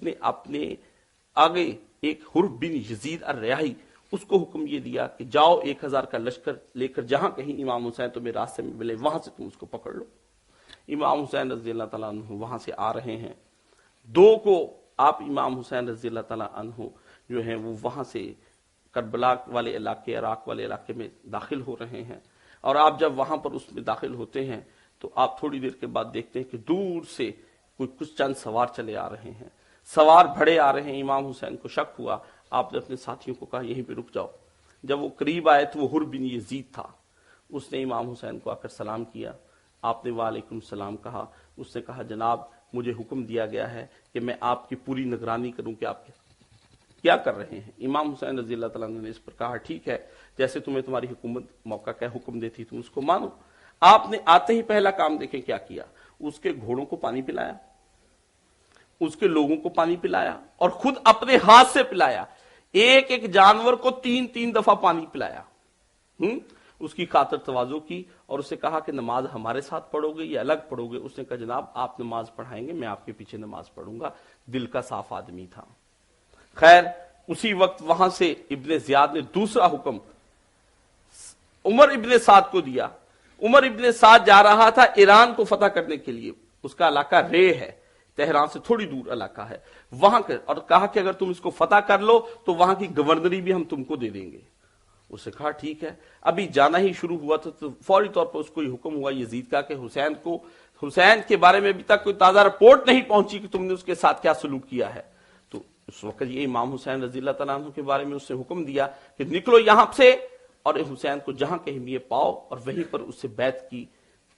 نے اپنے آگے ایک حر بن یزید الریاحی اس کو حکم یہ دیا کہ جاؤ 1000 کا لشکر لے کر جہاں کہیں امام حسین تمہیں راستے میں ملے وہاں سے تم اس کو پکڑ لو۔ امام حسین رضی اللہ تعالیٰ عنہ وہاں سے آ رہے ہیں، 2 کو آپ امام حسین رضی اللہ تعالیٰ عنہ جو ہیں وہ وہاں سے کربلا والے علاقے، عراق والے علاقے میں داخل ہو رہے ہیں، اور آپ جب وہاں پر اس میں داخل ہوتے ہیں تو آپ تھوڑی دیر کے بعد دیکھتے ہیں کہ دور سے کچھ چند سوار چلے آ رہے ہیں، سوار بھڑے آ رہے ہیں۔ امام حسین کو شک ہوا، آپ نے اپنے ساتھیوں کو کہا یہیں پہ رک جاؤ۔ جب وہ قریب آئے تو وہ حر بن یزید تھا، اس نے امام حسین کو آ کر سلام کیا، آپ نے وعلیکم السلام کہا۔ اس نے کہا جناب مجھے حکم دیا گیا ہے کہ میں آپ کی پوری نگرانی کروں کہ آپ کیا کر رہے ہیں۔ امام حسین رضی اللہ تعالیٰ نے اس پر کہا ٹھیک ہے، جیسے تمہیں تمہاری حکومت موقع کا حکم دیتی تم اس کو مانو۔ آپ نے آتے ہی پہلا کام دیکھیں کیا کیا، اس کے گھوڑوں کو پانی پلایا، اس کے لوگوں کو پانی پلایا، اور خود اپنے ہاتھ سے پلایا، ایک ایک جانور کو 3 دفعہ پانی پلایا۔ اس کی خاطر تواضع کی اور اسے کہا کہ نماز ہمارے ساتھ پڑھو گے یا الگ پڑھو گے؟ اس نے کہا جناب آپ نماز پڑھائیں گے، میں آپ کے پیچھے نماز پڑھوں گا۔ دل کا صاف آدمی تھا۔ خیر اسی وقت وہاں سے ابن زیاد نے دوسرا حکم عمر ابن سعد کو دیا۔ عمر ابن سعد جا رہا تھا ایران کو فتح کرنے کے لیے، اس کا علاقہ رے ہے، تہران سے تھوڑی دور علاقہ ہے وہاں کا، اور کہا کہ اگر تم اس کو فتح کر لو تو وہاں کی گورنری بھی ہم تم کو دے دیں گے۔ اسے کہا ٹھیک ہے۔ ابھی جانا ہی شروع ہوا تو فوری طور پر اس کو یہ حکم ہوا یزید کا کہ حسین کے بارے میں ابھی تک کوئی تازہ رپورٹ نہیں پہنچی کہ تم نے اس کے ساتھ کیا سلوک کیا ہے۔ تو اس وقت یہ امام حسین رضی اللہ تعالیٰ عنہ کے بارے میں اس نے حکم دیا کہ نکلو یہاں سے اور حسین کو جہاں کہیں بھی پاؤ اور وہیں پر اس سے بیعت کی،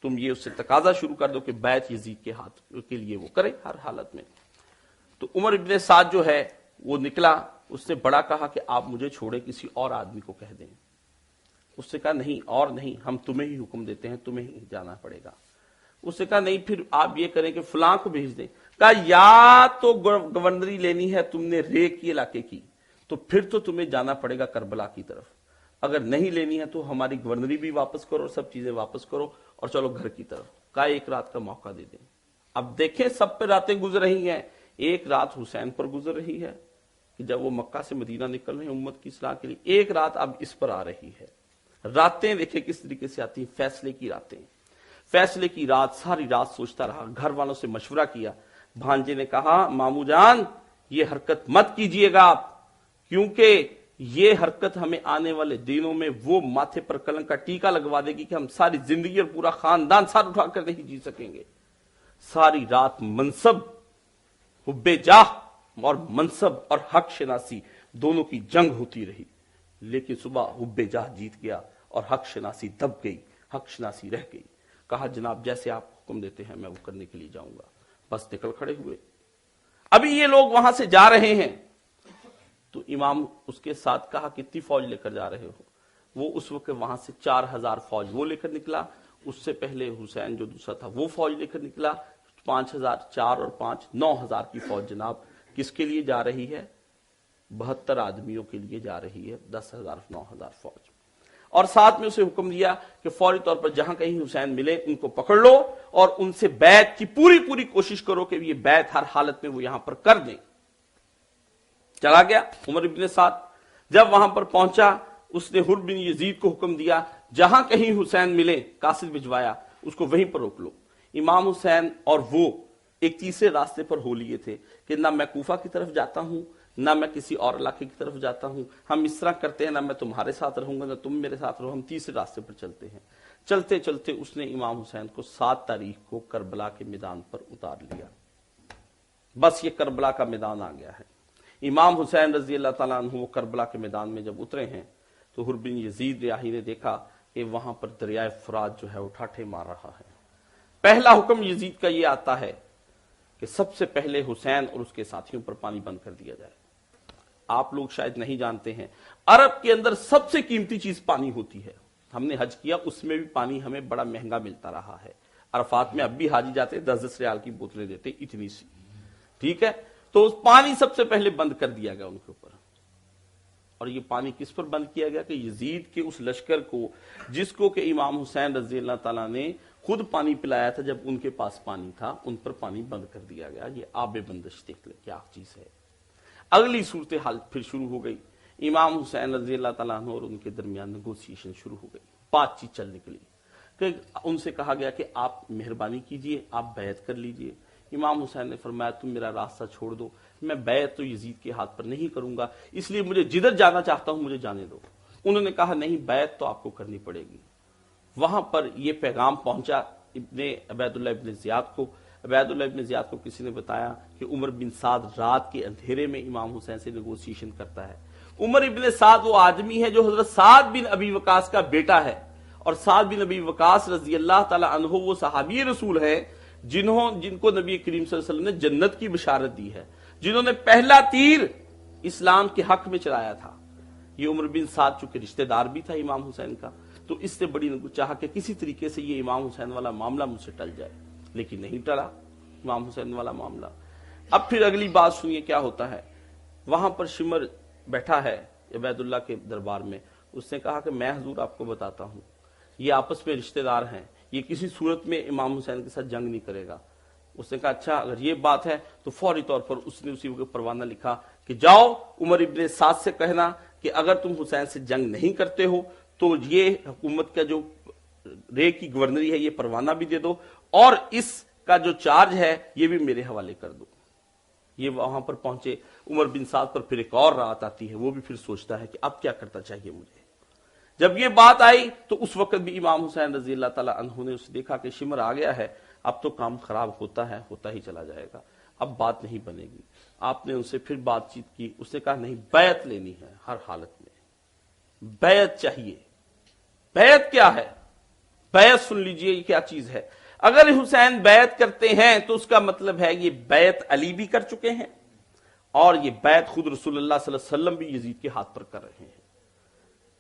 تم یہ اس سے تقاضا شروع کر دو کہ بیعت یزید کے ہاتھ کے لیے وہ کرے ہر حالت میں۔ تو عمر ابن سعد جو ہے وہ نکلا، اس نے بڑا کہا کہ آپ مجھے چھوڑے کسی اور آدمی کو کہہ دیں۔ اس نے کہا نہیں اور نہیں، ہم تمہیں ہی حکم دیتے ہیں، تمہیں ہی جانا پڑے گا۔ اس نے کہا نہیں پھر آپ یہ کریں کہ فلاں کو بھیج دیں۔ کہا یا تو گورنری لینی ہے تم نے رے کی علاقے کی تو پھر تو تمہیں جانا پڑے گا کربلا کی طرف، اگر نہیں لینی ہے تو ہماری گورنری بھی واپس کرو، سب چیزیں واپس کرو اور چلو گھر کی طرف۔ کہا 1 رات کا موقع دے دیں۔ اب دیکھیں سب پہ راتیں گزر رہی ہیں، ایک رات حسین پر گزر رہی ہے کہ جب وہ مکہ سے مدینہ نکل رہے ہیں امت کی اصلاح کے لیے، ایک رات اب اس پر آ رہی ہے۔ راتیں دیکھیں کس طریقے سے آتی ہیں، فیصلے کی راتیں۔ فیصلے کی رات ساری رات سوچتا رہا، گھر والوں سے مشورہ کیا۔ بھانجے نے کہا مامو جان یہ حرکت مت کیجئے گا آپ، کیونکہ یہ حرکت ہمیں آنے والے دنوں میں وہ ماتھے پر کلنک کا ٹیکا لگوا دے گی کہ ہم ساری زندگی اور پورا خاندان سر اٹھا کر نہیں جی سکیں گے۔ ساری رات منصب، حب جاہ اور منصب اور حق شناسی دونوں کی جنگ ہوتی رہی، لیکن صبح حب جاہ جیت گیا اور حق شناسی دب گئی، حق شناسی رہ گئی۔ کہا جناب جیسے آپ حکم دیتے ہیں میں وہ کرنے کے لیے جاؤں گا۔ بس نکل کھڑے ہوئے۔ ابھی یہ لوگ وہاں سے جا رہے ہیں تو امام اس کے ساتھ کہا کتنی فوج لے کر جا رہے ہو؟ وہ اس وقت وہاں سے 4000 فوج وہ لے کر نکلا، اس سے پہلے حسین جو دوسرا تھا وہ فوج لے کر نکلا، 5000، 4 اور 5، 9000 کی فوج جناب کس کے لیے جا رہی ہے؟ 72 آدمیوں کے لیے جا رہی ہے، 10,000، 9000 فوج۔ اور ساتھ میں اسے حکم دیا کہ فوری طور پر جہاں کہیں حسین ملے ان کو پکڑ لو اور ان سے بیعت کی پوری کوشش کرو کہ یہ بیعت ہر حالت میں وہ یہاں پر کر دیں۔ چلا گیا عمر ابن سعد، جب وہاں پر پہنچا اس نے حر بن یزید کو حکم دیا جہاں کہیں حسین ملے، قاصد بھجوایا، اس کو وہیں پر روک لو۔ امام حسین اور وہ ایک تیسرے راستے پر ہو لیے تھے کہ نہ میں کوفہ کی طرف جاتا ہوں نہ میں کسی اور علاقے کی طرف جاتا ہوں، ہم اس طرح کرتے ہیں نہ میں تمہارے ساتھ رہوں گا نہ تم میرے ساتھ رہو، ہم تیسرے راستے پر چلتے ہیں۔ چلتے چلتے اس نے امام حسین کو 7 تاریخ کو کربلا کے میدان پر اتار لیا۔ بس یہ کربلا کا میدان آ گیا ہے۔ امام حسین رضی اللہ تعالیٰ عنہ وہ کربلا کے میدان میں جب اترے ہیں تو حر بن یزید ریاحی نے دیکھا کہ وہاں پر دریائے فرات جو ہے وہ ٹھاٹھے مار رہا ہے۔ پہلا حکم یزید کا یہ آتا ہے کہ سب سے پہلے حسین اور اس کے ساتھیوں پر پانی بند کر دیا جائے۔ آپ لوگ شاید نہیں جانتے ہیں عرب کے اندر سب سے قیمتی چیز پانی ہوتی ہے۔ ہم نے حج کیا اس میں بھی پانی ہمیں بڑا مہنگا ملتا رہا ہے۔ عرفات میں اب بھی حاجی جاتے 10-10 ریال کی بوتلیں دیتے اتنی سی، ٹھیک ہے، تو پانی سب سے پہلے بند کر دیا گیا ان کے اوپر۔ اور یہ پانی کس پر بند کیا گیا کہ یزید کے اس لشکر کو جس کو کہ امام حسین رضی اللہ تعالیٰ نے خود پانی پلایا تھا جب ان کے پاس پانی تھا، ان پر پانی بند کر دیا گیا. یہ آب بندش دیکھ لیں کیا چیز ہے. اگلی صورتحال پھر شروع ہو گئی. امام حسین رضی اللہ تعالیٰ عنہ اور ان کے درمیان نیگوسیشن شروع ہو گئی، بات چیت چل نکلی کہ ان سے کہا گیا کہ آپ مہربانی کیجئے، آپ بیعت کر لیجئے. امام حسین نے فرمایا تم میرا راستہ چھوڑ دو، میں بیعت تو یزید کے ہاتھ پر نہیں کروں گا، اس لیے مجھے جدھر جانا چاہتا ہوں مجھے جانے دو. انہوں نے کہا نہیں، بیعت تو آپ کو کرنی پڑے گی. وہاں پر یہ پیغام پہنچا ابن عبید اللہ ابن زیاد کو. عبید اللہ ابن زیاد کو کسی نے بتایا کہ عمر بن سعد رات کے اندھیرے میں امام حسین سے نیگوسیشن کرتا ہے. عمر ابن سعد وہ آدمی ہے جو حضرت سعد بن ابی وقاص کا بیٹا ہے، اور سعد بن ابی وقاص رضی اللہ تعالی عنہ وہ صحابی رسول ہے جن کو نبی کریم صلی اللہ علیہ وسلم نے جنت کی بشارت دی ہے، جنہوں نے پہلا تیر اسلام کے حق میں چلایا تھا. یہ عمر بن سعد چونکہ رشتہ دار بھی تھا امام حسین کا، تو اس سے بڑی چاہا کہ کسی طریقے سے یہ امام حسین والا معاملہ مجھ سے ٹل جائے، لیکن نہیں ٹلا امام حسین والا معاملہ. اب پھر اگلی بات سنیے کیا ہوتا ہے. وہاں پر شمر بیٹھا ہے عبید اللہ کے دربار میں. اس نے کہا کہ میں حضور آپ کو بتاتا ہوں، یہ آپس میں رشتہ دار ہیں، یہ کسی صورت میں امام حسین کے ساتھ جنگ نہیں کرے گا. اس نے کہا اچھا اگر یہ بات ہے تو فوری طور پر اس نے اسی وقت پروانہ لکھا کہ جاؤ عمر ابن سعد سے کہنا کہ اگر تم حسین سے جنگ نہیں کرتے ہو تو یہ حکومت کا جو رے کی گورنری ہے یہ پروانہ بھی دے دو، اور اس کا جو چارج ہے یہ بھی میرے حوالے کر دو. یہ وہاں پر پہنچے. عمر بن سعد پر پھر ایک اور رات آتی ہے، وہ بھی پھر سوچتا ہے کہ اب کیا کرنا چاہیے مجھے. جب یہ بات آئی تو اس وقت بھی امام حسین رضی اللہ تعالی عنہ نے اسے دیکھا کہ شمر آ گیا ہے، اب تو کام خراب ہوتا ہی چلا جائے گا، اب بات نہیں بنے گی. آپ نے ان سے پھر بات چیت کی. اس نے کہا نہیں، بیعت لینی ہے، ہر حالت میں بیعت چاہیے. بیعت کیا ہے؟ بیعت سن لیجئے یہ کیا چیز ہے. اگر حسین بیعت کرتے ہیں تو اس کا مطلب ہے یہ بیعت علی بھی کر چکے ہیں، اور یہ بیعت خود رسول اللہ صلی اللہ علیہ وسلم بھی یزید کے ہاتھ پر کر رہے ہیں.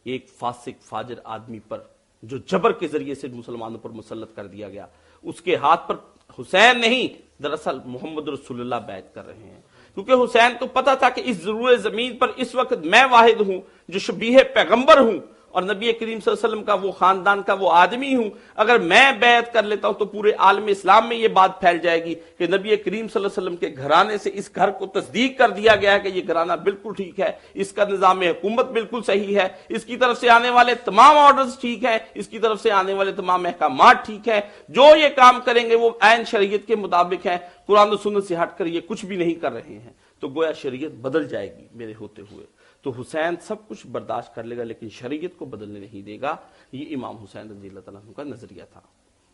ایک فاسق فاجر آدمی پر جو جبر کے ذریعے سے مسلمانوں پر مسلط کر دیا گیا، اس کے ہاتھ پر حسین نہیں دراصل محمد رسول اللہ بیعت کر رہے ہیں. کیونکہ حسین کو پتا تھا کہ اس ضرور زمین پر اس وقت میں واحد ہوں جو شبیہ پیغمبر ہوں، اور نبی کریم صلی اللہ علیہ وسلم کا وہ خاندان کا وہ آدمی ہوں. اگر میں بیعت کر لیتا ہوں تو پورے عالم اسلام میں یہ بات پھیل جائے گی کہ نبی کریم صلی اللہ علیہ وسلم کے گھرانے سے اس گھر کو تصدیق کر دیا گیا ہے کہ یہ گھرانہ بالکل ٹھیک ہے، اس کا نظام حکومت بالکل صحیح ہے، اس کی طرف سے آنے والے تمام آرڈرز ٹھیک ہیں، اس کی طرف سے آنے والے تمام احکامات ٹھیک ہیں، جو یہ کام کریں گے وہ عین شریعت کے مطابق ہیں، قرآن و سنت سے ہٹ کر یہ کچھ بھی نہیں کر رہے ہیں. تو گویا شریعت بدل جائے گی میرے ہوتے ہوئے. تو حسین سب کچھ برداشت کر لے گا لیکن شریعت کو بدلنے نہیں دے گا. یہ امام حسین رضی اللہ تعالیٰ عنہ کا نظریہ تھا.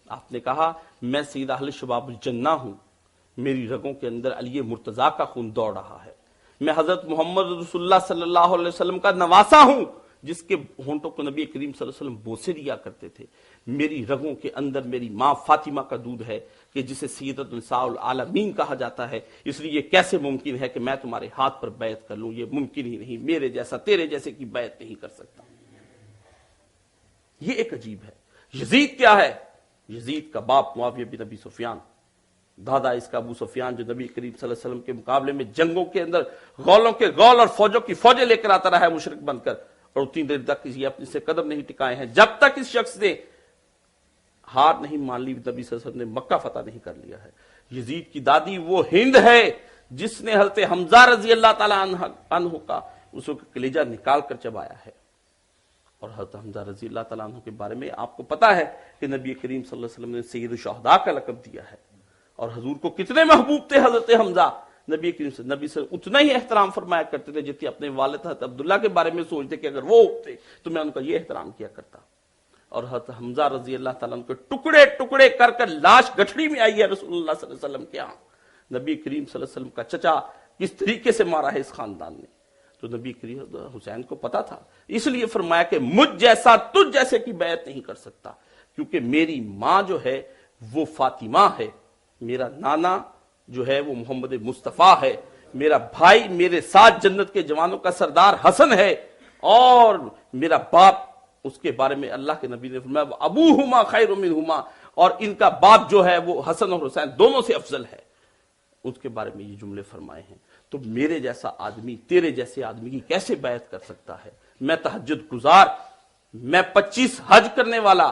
آپ نے کہا میں سید اہل شباب الجنہ ہوں، میری رگوں کے اندر علی مرتضیٰ کا خون دوڑ رہا ہے، میں حضرت محمد رسول اللہ صلی اللہ علیہ وسلم کا نواسا ہوں جس کے ہونٹوں کو نبی کریم صلی اللہ علیہ وسلم بوسے دیا کرتے تھے. میری رگوں کے اندر میری ماں فاطمہ کا دودھ ہے کہ جسے سیدۃ نساء العالمین کہا جاتا ہے، اس لیے یہ کیسے ممکن ہے کہ میں تمہارے ہاتھ پر بیعت کر لوں؟ یہ ممکن ہی نہیں، میرے جیسا تیرے جیسے کی بیعت نہیں کر سکتا. یہ ایک عجیب ہے. یزید کیا ہے؟ یزید کا باپ معاویہ بن ابی سفیان، دادا اس کا ابو سفیان جو نبی کریم صلی اللہ علیہ وسلم کے مقابلے میں جنگوں کے اندر غولوں کے غول اور فوجوں کی فوجیں لے کر آتا رہا ہے مشرک بن کر، اور اتنی دیر تک یہ اپنے سے قدم نہیں ٹکائے ہیں جب تک اس شخص نے ہار نہیں مان لی، نبی صلی اللہ علیہ وسلم نے مکہ فتح نہیں کر لیا ہے. یزید کی دادی وہ ہند ہے جس نے حضرت حمزہ رضی اللہ تعالی عنہ کا اس کا کلیجہ نکال کر چبایا ہے. اور حضرت حمزہ رضی اللہ تعالیٰ عنہ کے بارے میں آپ کو پتا ہے کہ نبی کریم صلی اللہ علیہ وسلم نے سید الشہداء کا لقب دیا ہے، اور حضور کو کتنے محبوب تھے حضرت حمزہ. نبی کریم سے نبی سے اتنا ہی احترام فرمایا کرتے تھے جتنے اپنے والد حضرت عبداللہ کے بارے میں سوچتے کہ اگر وہ ہوتے تو میں ان کا یہ احترام کیا کرتا. اور حضرت حمزہ رضی اللہ تعالیٰ عنہ کے ٹکڑے ٹکڑے کر کر لاش گٹھڑی میں آئی ہے رسول اللہ صلی اللہ علیہ وسلم کے ہاں. نبی کریم صلی اللہ علیہ وسلم کا چچا کس طریقے سے مارا ہے اس خاندان نے. تو نبی کریم حسین کو پتا تھا، اس لیے فرمایا کہ مجھ جیسا تجھ جیسے کی بیعت نہیں کر سکتا، کیونکہ میری ماں جو ہے وہ فاطمہ ہے، میرا نانا جو ہے وہ محمد مصطفیٰ ہے، میرا بھائی میرے ساتھ جنت کے جوانوں کا سردار حسن ہے، اور میرا باپ اس کے بارے میں اللہ کے نبی نے فرمایا ابوہما خیر منہما، اور ان کا باپ جو ہے وہ حسن اور حسین دونوں سے افضل ہے. اس کے بارے میں یہ جملے فرمائے ہیں. تو میرے جیسا آدمی تیرے جیسے آدمی کی کیسے بیعت کر سکتا ہے؟ میں تہجد گزار، میں 25 حج کرنے والا،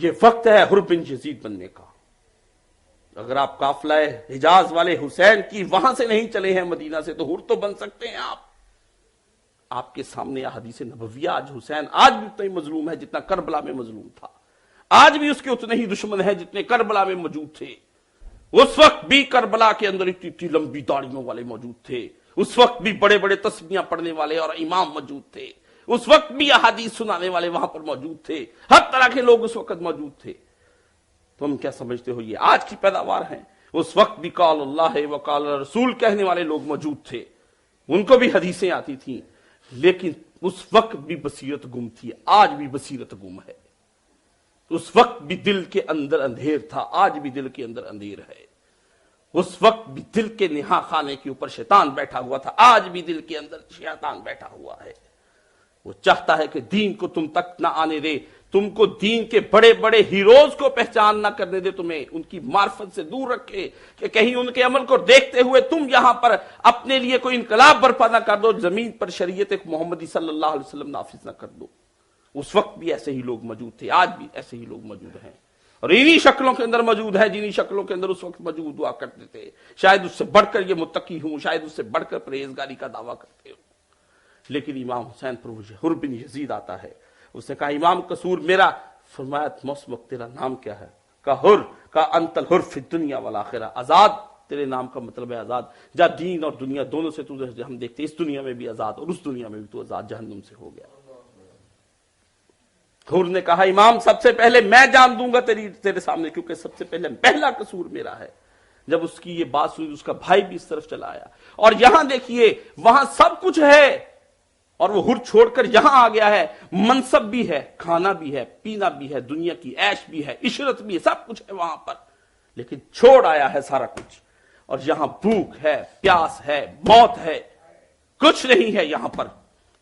یہ وقت ہے حر بن یزید بننے کا۔ اگر آپ قافلہ حجاز والے حسین کی وہاں سے نہیں چلے ہیں مدینہ سے، تو حر تو بن سکتے ہیں آپ کے سامنے احادیث نبویہ، آج حسین آج بھی اتنا ہی مظلوم ہے جتنا کربلا میں مظلوم تھا، آج بھی اس کے اتنے ہی دشمن ہیں جتنے کربلا میں موجود تھے۔ اس وقت بھی کربلا کے اندر اتنی لمبی داڑھیوں والے موجود تھے، اس وقت بھی بڑے بڑے تسبیحاں پڑھنے والے اور امام موجود تھے، اس وقت بھی احادیث سنانے والے وہاں پر موجود تھے، ہر طرح کے لوگ اس وقت موجود تھے۔ تم کیا سمجھتے ہو یہ آج کی پیداوار ہیں؟ اس وقت بھی قال اللہ و قال رسول کہنے والے لوگ موجود تھے، ان کو بھی حدیثیں آتی تھیں، لیکن اس وقت بھی بصیرت گم تھی، آج بھی بصیرت گم ہے۔ اس وقت بھی دل کے اندر اندھیر تھا، آج بھی دل کے اندر اندھیر ہے۔ اس وقت بھی دل کے نہا خانے کے اوپر شیطان بیٹھا ہوا تھا، آج بھی دل کے اندر شیطان بیٹھا ہوا ہے۔ وہ چاہتا ہے کہ دین کو تم تک نہ آنے دے، تم کو دین کے بڑے بڑے ہیروز کو پہچان نہ کرنے دے، تمہیں ان کی معرفت سے دور رکھے کہ کہیں ان کے عمل کو دیکھتے ہوئے تم یہاں پر اپنے لیے کوئی انقلاب برپا نہ کر دو، زمین پر شریعت محمدی صلی اللہ علیہ وسلم نافذ نہ کر دو۔ اس وقت بھی ایسے ہی لوگ موجود تھے، آج بھی ایسے ہی لوگ موجود ہیں، اور انہی شکلوں کے اندر موجود ہے جنہی شکلوں کے اندر اس وقت موجود ہوا کرتے تھے۔ شاید اس سے بڑھ کر یہ متقی ہوں، شاید اس سے بڑھ کر پرہیزگاری کا دعویٰ کرتے ہوں، لیکن امام حسین پر وہ حر بن یزید آتا ہے۔ اس نے کہا امام قصور میرا، فرمایا موسم تیرا نام کیا ہے؟ کہا حر، کہا انت الحر فی الدنیا والآخرہ، آزاد تیرے نام کا مطلب ہے آزاد، جا دین اور دنیا دونوں سے تجھے ہم دیکھتے، اس دنیا میں بھی آزاد اور اس دنیا میں بھی تو آزاد، جہنم سے ہو گیا۔ حر نے کہا امام سب سے پہلے میں جان دوں گا تیرے سامنے، کیونکہ سب سے پہلے پہلا قصور میرا ہے۔ جب اس کی یہ بات سنی، اس کا بھائی بھی اس طرف چلا آیا، اور یہاں دیکھیے وہاں سب کچھ ہے، اور وہ حر چھوڑ کر یہاں آ گیا ہے، منصب بھی ہے، کھانا بھی ہے، پینا بھی ہے، دنیا کی عیش بھی ہے، عشرت بھی ہے، سب کچھ ہے وہاں پر، لیکن چھوڑ آیا ہے سارا کچھ، اور یہاں بھوک ہے، پیاس ہے، موت ہے، کچھ نہیں ہے یہاں پر،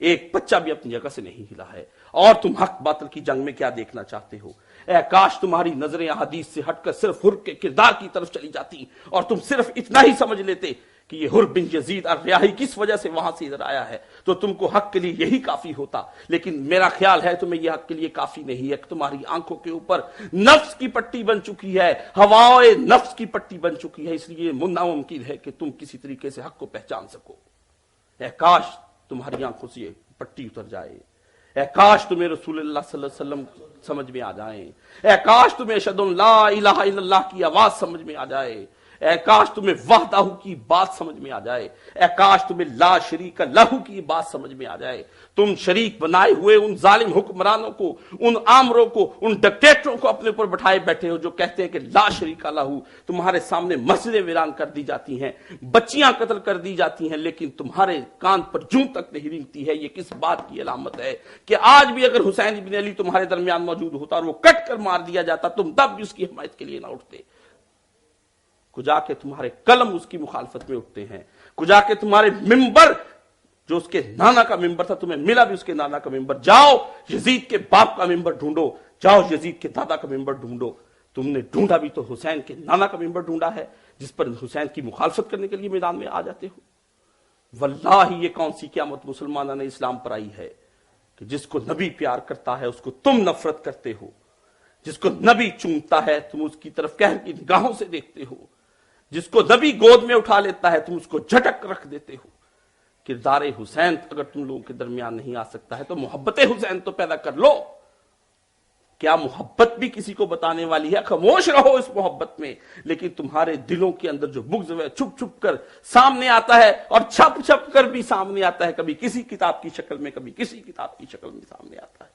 ایک بچہ بھی اپنی جگہ سے نہیں ہلا ہے، اور تم حق باطل کی جنگ میں کیا دیکھنا چاہتے ہو؟ اے کاش تمہاری نظریں حدیث سے ہٹ کر صرف حر کے کردار کی طرف چلی جاتی، اور تم صرف اتنا ہی سمجھ لیتے کہ یہ حر بن یزید الریاحی کس وجہ سے وہاں سے ادھر آیا ہے، تو تم کو حق کے لیے یہی کافی ہوتا۔ لیکن میرا خیال ہے تمہیں یہ حق کے لیے کافی نہیں ہے، کہ تمہاری آنکھوں کے اوپر نفس کی پٹی بن چکی ہے، ہوائے نفس کی پٹی بن چکی ہے، اس لیے ناممکن ہے کہ تم کسی طریقے سے حق کو پہچان سکو۔ اے کاش تمہاری آنکھوں سے یہ پٹی اتر جائے، اے کاش تمہیں رسول اللہ صلی اللہ علیہ وسلم سمجھ میں آ جائیں، اے کاش تمہیں اشہد ان لا الہ الا اللہ کی آواز سمجھ میں آ جائے، اے کاش تمہیں وحدہ کی بات سمجھ میں آ جائے، اے کاش تمہیں لا شریک لہ کی بات سمجھ میں آ جائے۔ تم شریک بنائے ہوئے ان ظالم حکمرانوں کو، ان آمروں کو، ان ڈکٹیٹروں کو اپنے اوپر بٹھائے بیٹھے ہو جو کہتے ہیں کہ لا شریک لہ، تمہارے سامنے مسجدیں ویران کر دی جاتی ہیں، بچیاں قتل کر دی جاتی ہیں، لیکن تمہارے کان پر جوں تک نہیں رینگتی ہے۔ یہ کس بات کی علامت ہے کہ آج بھی اگر حسین بن علی تمہارے درمیان موجود ہوتا اور وہ کٹ کر مار دیا جاتا، تم تب بھی اس کی حمایت کے لیے نہ اٹھتے، کجا کے تمہارے قلم اس کی مخالفت میں اٹھتے ہیں، کجا کے تمہارے ممبر جو اس کے نانا کا ممبر تھا، تمہیں ملا بھی اس کے نانا کا ممبر، جاؤ یزید کے باپ کا ممبر ڈھونڈو، جاؤ یزید کے دادا کا ممبر ڈھونڈو، تم نے ڈھونڈا بھی تو حسین کے نانا کا ممبر ڈھونڈا ہے، جس پر حسین کی مخالفت کرنے کے لیے میدان میں آ جاتے ہو۔ واللہ یہ کون سی قیامت مسلمانوں نے اسلام پر آئی ہے کہ جس کو نبی پیار کرتا ہے اس کو تم نفرت کرتے ہو، جس کو نبی چومتا ہے تم اس کی طرف قہر کی نگاہوں سے دیکھتے ہو، جس کو نبی گود میں اٹھا لیتا ہے تم اس کو جھٹک رکھ دیتے ہو۔ کردار حسین اگر تم لوگوں کے درمیان نہیں آ سکتا ہے تو محبت حسین تو پیدا کر لو۔ کیا محبت بھی کسی کو بتانے والی ہے؟ خاموش رہو اس محبت میں، لیکن تمہارے دلوں کے اندر جو بغض ہے چھپ چھپ کر سامنے آتا ہے، اور چھپ چھپ کر بھی سامنے آتا ہے، کبھی کسی کتاب کی شکل میں، کبھی کسی کتاب کی شکل میں سامنے آتا ہے۔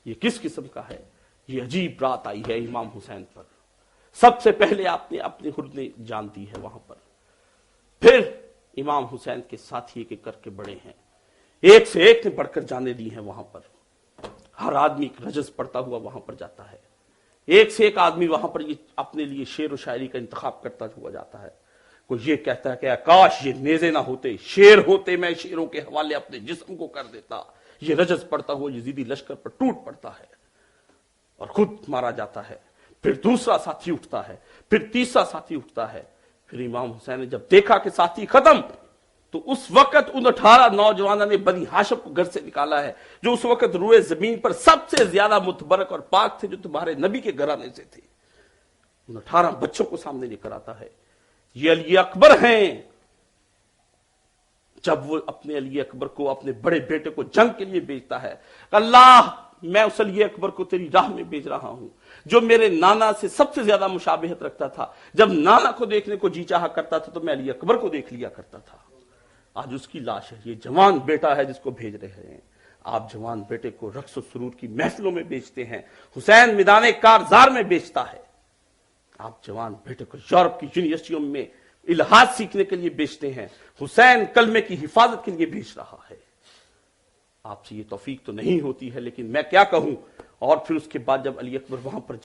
یہ کس قسم کا ہے؟ یہ عجیب رات آئی ہے امام حسین پر۔ سب سے پہلے آپ نے اپنے حر نے جان دی ہے وہاں پر، پھر امام حسین کے ساتھی کے کر کے بڑے ہیں، ایک سے ایک نے بڑھ کر جانے دی ہیں وہاں پر، ہر آدمی ایک رجز پڑتا ہوا وہاں پر جاتا ہے، ایک سے ایک آدمی وہاں پر یہ اپنے لیے شعر و شاعری کا انتخاب کرتا ہوا جاتا ہے۔ کوئی یہ کہتا ہے کہ کاش یہ نیزے نہ ہوتے، شیر ہوتے میں شیروں کے حوالے اپنے جسم کو کر دیتا۔ یہ رجز پڑتا ہوا یزیدی لشکر پر ٹوٹ پڑتا ہے اور خود مارا جاتا ہے، پھر دوسرا ساتھی اٹھتا ہے، پھر تیسرا ساتھی اٹھتا ہے، پھر امام حسین نے جب دیکھا کہ ساتھی ختم، تو اس وقت ان 18 نوجوانوں نے بنی ہاشم کو گھر سے نکالا ہے، جو اس وقت روئے زمین پر سب سے زیادہ متبرک اور پاک تھے، جو تمہارے نبی کے گھرانے سے تھے۔ ان 18 بچوں کو سامنے لے کر آتا ہے، یہ علی اکبر ہیں۔ جب وہ اپنے علی اکبر کو، اپنے بڑے بیٹے کو جنگ کے لیے بھیجتا ہے، اللہ میں اس علی اکبر کو تیری راہ میں بھیج رہا ہوں جو میرے نانا سے سب سے زیادہ مشابہت رکھتا تھا، جب نانا کو دیکھنے کو جی چاہا کرتا تھا تو میں علی اکبر کو دیکھ لیا کرتا تھا۔ آج اس کی لاش ہے، یہ جوان بیٹا ہے جس کو بھیج رہے ہیں۔ آپ جوان بیٹے کو رقص و سرور کی محفلوں میں بیچتے ہیں، حسین میدان کارزار میں بیچتا ہے۔ آپ جوان بیٹے کو یورپ کی یونیورسٹیوں میں الہاد سیکھنے کے لیے بیچتے ہیں، حسین کلمے کی حفاظت کے لیے بیچ رہا ہے۔ آپ سے یہ توفیق تو نہیں ہوتی ہے، لیکن میں کیا کہوں۔ اور پھر اس کے بعد جب علی اکبر وہاں پر